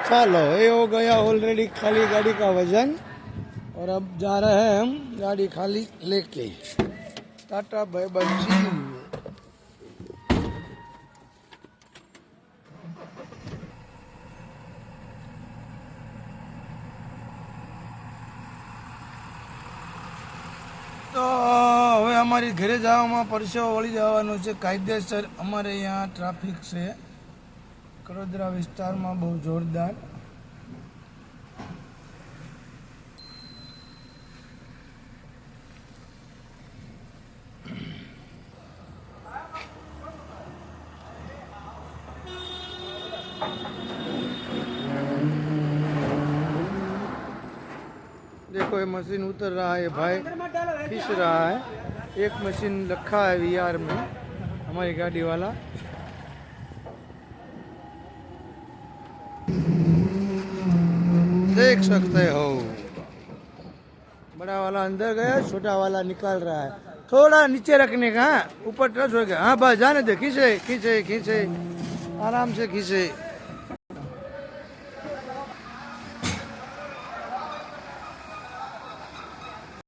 चलो ये हो गया ऑलरेडी खाली गाड़ी का वजन। और अब जा रहे हैं हम गाड़ी खाली लेके। Tata bye bye see you. तो હવે અમારી ઘરે જવામાં પરસેવો વળી જવાનું છે કાયદેસર। અમારે यहाँ ટ્રાફિક છે કડોદરા વિસ્તારમાં બહુ જોરદાર। देखो ये मशीन उतर रहा है, भाई खींच रहा है। एक मशीन रखा है वीआर में हमारी गाड़ी वाला। देख सकते हो बड़ा वाला अंदर गया, छोटा वाला निकाल रहा है। थोड़ा नीचे रखने का, ऊपर टच हो गया। हाँ बस जाने दे, खींचे खींचे खींचे आराम से खींचे।